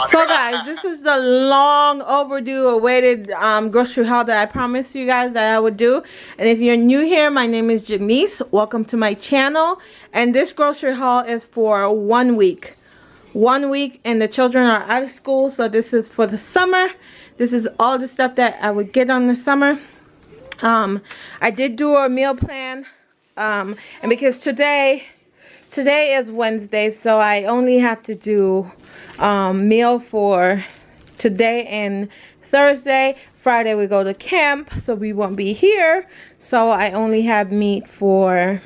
So guys, this is the long overdue awaited grocery haul that I promised you guys that I would do. And if you're new here, my name is Janice. Welcome to my channel. And this grocery haul is for 1 week. 1 week, and the children are out of school, so this is for the summer. This is all the stuff that I would get on the summer. I did do a meal plan, and because today is Wednesday, so I only have to do meal for today and Thursday. Friday we go to camp, so we won't be here, so I only have meat for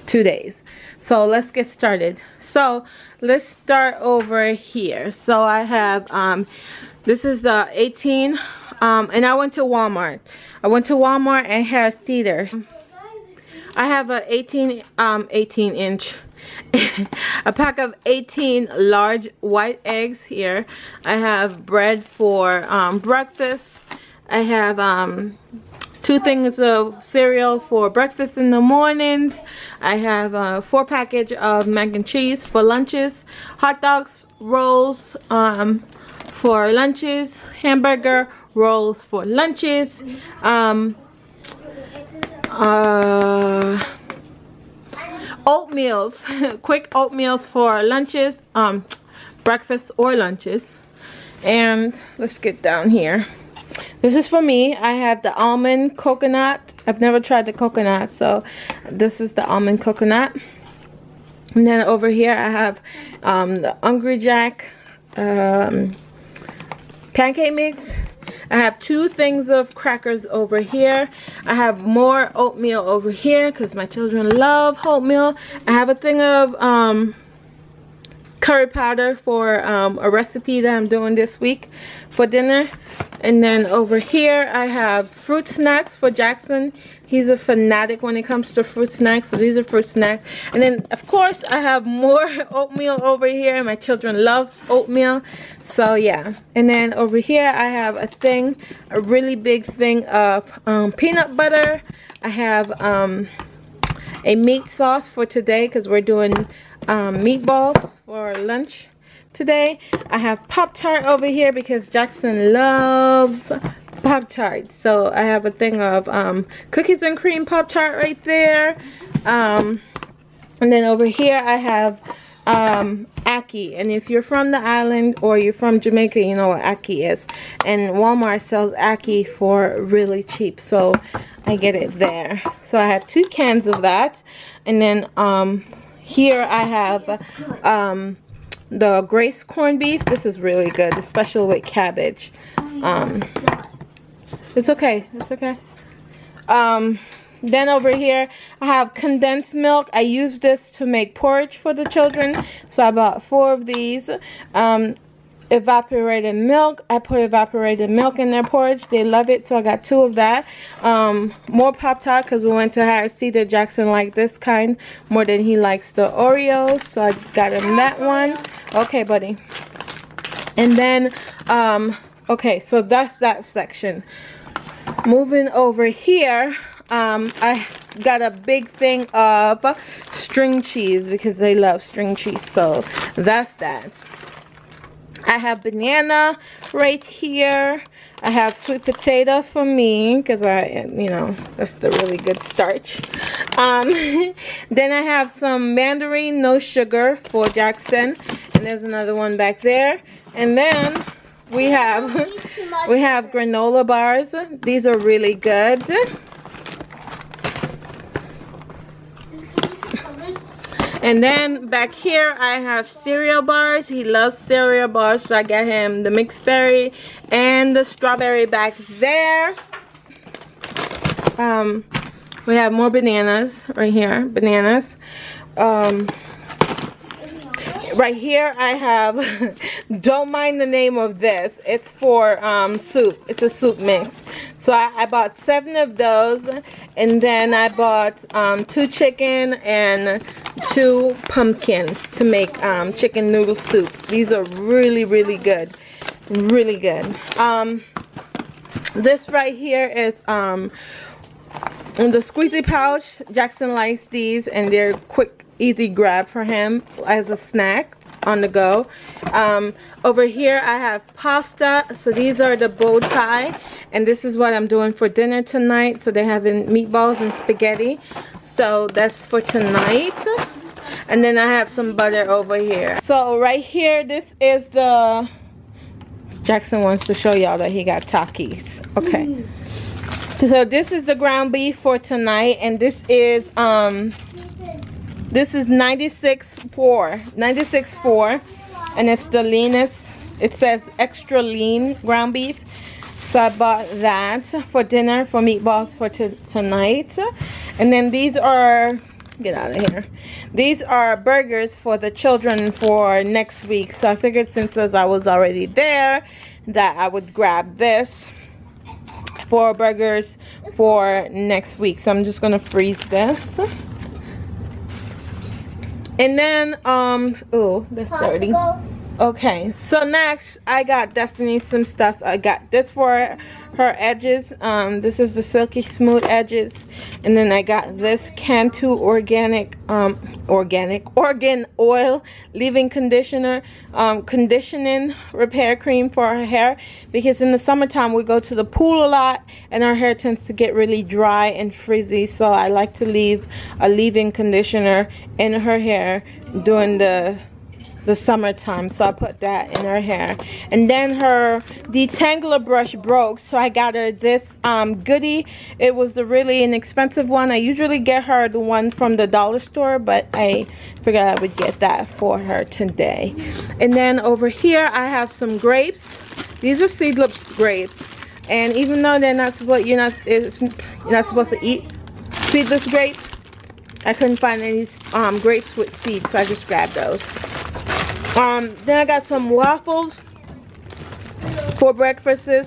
2 days. So let's get started. So let's start over here. So I have this is the 18 and I went to Walmart. I went to Walmart and Harris Teeter. I have a 18 inch a pack of 18 large white eggs here. I have bread for breakfast. I have 2 things of cereal for breakfast in the mornings. I have 4 package of mac and cheese for lunches, hot dogs, rolls for lunches, hamburger rolls for lunches, oatmeals, quick oatmeals for lunches, breakfast or lunches. And let's get down here. This is for me. I have the almond coconut. I've never tried the coconut, so this is the almond coconut. And then over here I have the Hungry Jack pancake mix. I have 2 things of crackers over here. I have more oatmeal over here because my children love oatmeal. I have a thing of curry powder for a recipe that I'm doing this week for dinner. And then over here I have fruit snacks for Jackson. He's a fanatic when it comes to fruit snacks, so these are fruit snacks. And then of course I have more oatmeal over here. My children love oatmeal, so yeah. And then over here I have a really big thing of peanut butter. I have a meat sauce for today because we're doing meatballs for lunch today. I have Pop-Tart over here because Jackson loves Pop-Tarts. So I have a thing of cookies and cream Pop-Tart right there. And then over here I have Ackee. And if you're from the island or you're from Jamaica, you know what Ackee is. And Walmart sells Ackee for really cheap, so I get it there. So I have 2 cans of that. And then here I have the Grace corned beef. This is really good, especially with cabbage. It's okay. It's okay. Then over here I have condensed milk. I use this to make porridge for the children, so I bought 4 of these. Evaporated milk. I put evaporated milk in their porridge. They love it, so I got 2 of that. More Pop-Tart because we went to Harris Teeter. Jackson liked this kind more than he likes the Oreos, so I got him that one. Okay, buddy. And then okay, so that's that section. Moving over here, I got a big thing of string cheese because they love string cheese, so that's that. I have banana right here. I have sweet potato for me because that's the really good starch. Then I have some mandarin, no sugar for Jackson, and there's another one back there. And then we have granola bars. These are really good. And then back here I have cereal bars. He loves cereal bars, so I got him the mixed berry and the strawberry back there. We have more bananas right here. Bananas. Right here I have, don't mind the name of this. It's for soup. It's a soup mix. So I bought 7 of those, and then I bought 2 chicken and 2 pumpkins to make chicken noodle soup. These are really, really good. Really good. This right here is the squeezy pouch. Jackson likes these, and they're quick easy grab for him as a snack on the go. Over here I have pasta. So these are the bow tie, and this is what I'm doing for dinner tonight. So they're having meatballs and spaghetti, so that's for tonight. And then I have some butter over here. So right here, this is the Jaxson wants to show y'all that he got Takis. Okay. So this is the ground beef for tonight, and this is 96.4, and it's the leanest. It says extra lean ground beef. So I bought that for dinner, for meatballs for tonight. And then these are, get out of here, these are burgers for the children for next week. So I figured since I was already there that I would grab this for burgers for next week. So I'm just gonna freeze this. And then oh, that's dirty. Okay, so next I got Destiny some stuff. I got this for her edges. This is the silky smooth edges. And then I got this Cantu organic organ oil leave-in conditioner, conditioning repair cream for her hair, because in the summertime we go to the pool a lot and our hair tends to get really dry and frizzy. So I like to leave a leave-in conditioner in her hair during the summertime, so I put that in her hair. And then her detangler brush broke, so I got her this goodie. It was the really inexpensive one. I usually get her the one from the dollar store, but I figured I would get that for her today. And then over here I have some grapes. These are seedless grapes, and even though they're not supposed, you're not supposed to eat seedless grapes, I couldn't find any grapes with seeds, so I just grabbed those. Then I got some waffles for breakfast. I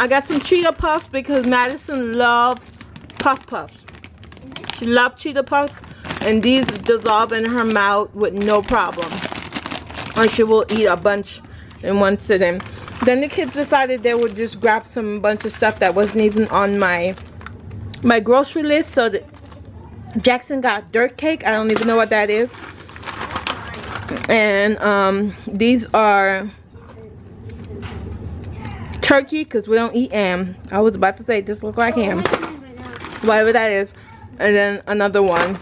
got some Cheetah Puffs because Madison loves Puff Puffs. She loves Cheetah Puffs, and these dissolve in her mouth with no problem. And she will eat a bunch in one sitting. Then the kids decided they would just grab some bunch of stuff that wasn't even on my grocery list. So Jaxson got dirt cake. I don't even know what that is. And these are turkey, because we don't eat ham. I was about to say this look like ham, whatever that is. And then another one.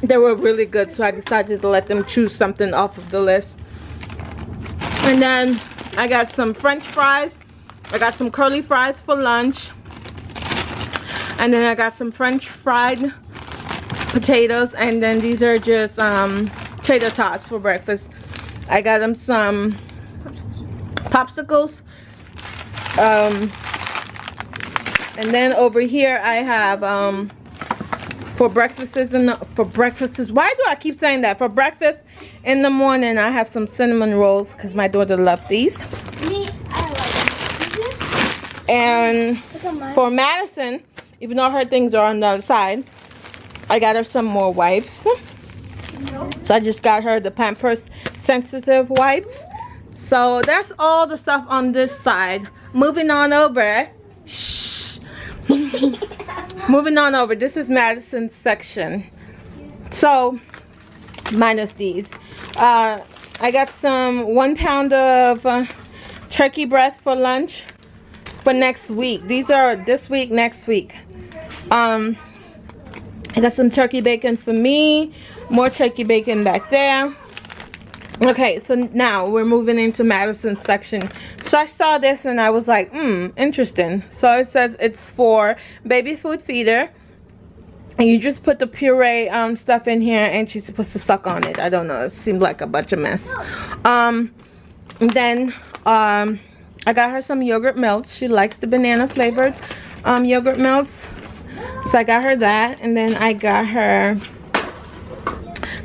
They were really good, so I decided to let them choose something off of the list. And then I got some French fries. I got some curly fries for lunch. And then I got some French fried potatoes. And then these are just tater tots for breakfast. I got them some popsicles. And then over here I have for breakfast. Why do I keep saying that? For breakfast in the morning I have some cinnamon rolls because my daughter loves these. And for Madison, even though her things are on the other side, I got her some more wipes. So I just got her the Pampers sensitive wipes. So that's all the stuff on this side. Moving on over. Shh. Moving on over. This is Madison's section. So minus these. I got some 1 pound of turkey breast for lunch for next week. These are this week, next week. I got some turkey bacon for me, more turkey bacon back there. Okay, so now we're moving into Madison's section. So I saw this and I was like, interesting. So it says it's for baby food feeder, and you just put the puree stuff in here and she's supposed to suck on it. I don't know, it seemed like a bunch of mess. And then I got her some yogurt melts. She likes the banana flavored yogurt melts. So I got her that, and then I got her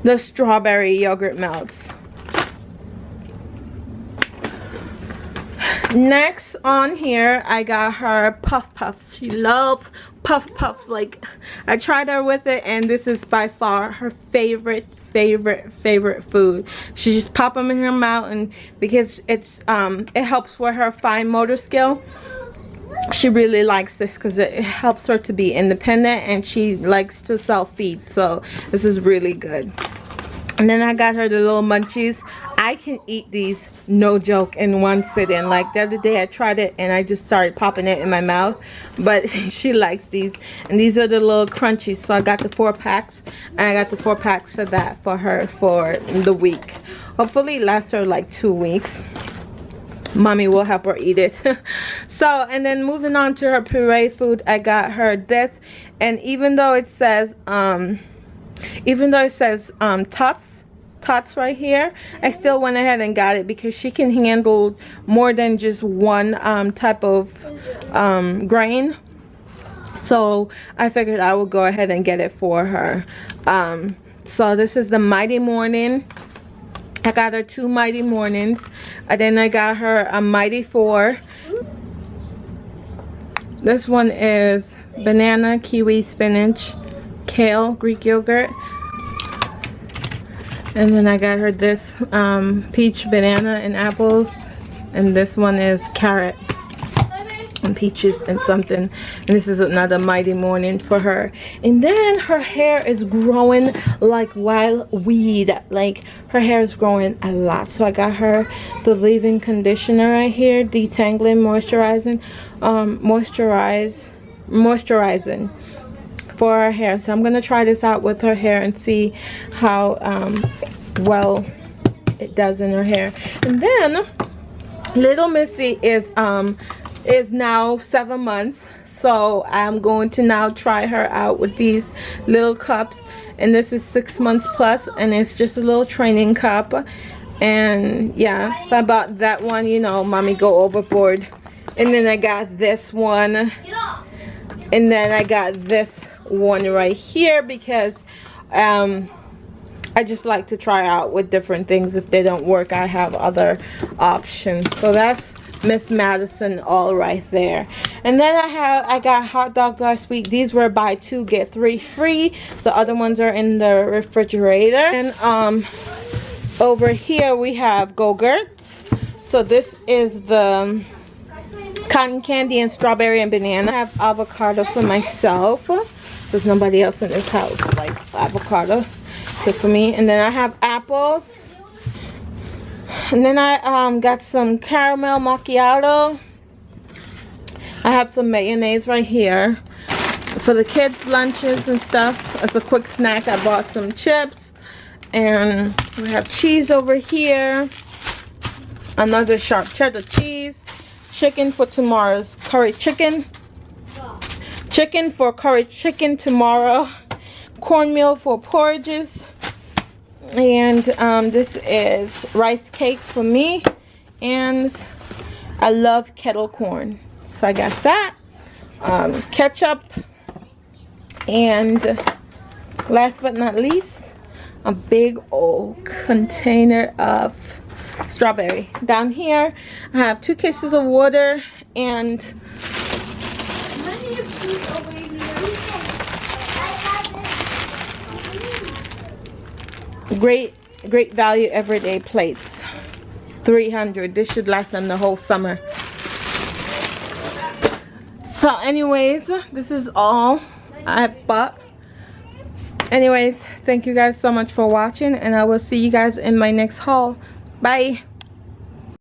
the strawberry yogurt melts. Next on here, I got her Puff Puffs. She loves Puff Puffs. Like, I tried her with it, and this is by far her favorite food. She just pop them in her mouth, and because it's it helps with her fine motor skill. she really likes this because it helps her to be independent, and she likes to self-feed, so this is really good. And then I got her the little munchies. I can eat these, no joke, in one sitting. Like the other day I tried it and I just started popping it in my mouth, but she likes these. And these are the little crunchies, so I got the 4 packs, and I got the 4 packs of that for her for the week. Hopefully it lasts her like 2 weeks. Mommy will help her eat it. So, and then moving on to her puree food, I got her this, and even though it says tots right here, I still went ahead and got it because she can handle more than just one type of grain. So I figured I would go ahead and get it for her. So this is the Mighty Morning. I got her 2 Mighty Mornings, and then I got her a Mighty 4. This one is banana, kiwi, spinach, kale, Greek yogurt. And then I got her this peach, banana, and apples. And this one is carrot and peaches and something. And this is another Mighty Morning for her. And then her hair is growing like wild weed. Like her hair is growing a lot. So I got her the leave-in conditioner right here, detangling, moisturizing for her hair. So I'm gonna try this out with her hair and see how well it does in her hair. And then little Missy is now 7 months, so I'm going to now try her out with these little cups, and this is 6 months plus, and it's just a little training cup. And yeah, so I bought that one, you know, mommy go overboard. And then I got this one, and then I got this one right here because I just like to try out with different things. If they don't work, I have other options. So that's Miss Madison all right there. And then I got hot dogs last week. These were buy 2 get 3 free. The other ones are in the refrigerator. And over here we have Go-Gurts. So this is the cotton candy and strawberry and banana. I have avocado for myself. There's nobody else in this house like avocado except for me. And then I have apples. And then I got some caramel macchiato. I have some mayonnaise right here for the kids' lunches and stuff. As a quick snack, I bought some chips. And we have cheese over here. Another sharp cheddar cheese. Chicken for tomorrow's curry chicken. Chicken for curry chicken tomorrow. Cornmeal for porridges. And this is rice cake for me, and I love kettle corn, so I got that. Ketchup, and last but not least, a big old container of strawberry. Down here I have 2 cases of water and great value everyday plates, 300. This should last them the whole summer. So anyways, this is all I bought. Anyways, thank you guys so much for watching, and I will see you guys in my next haul. Bye.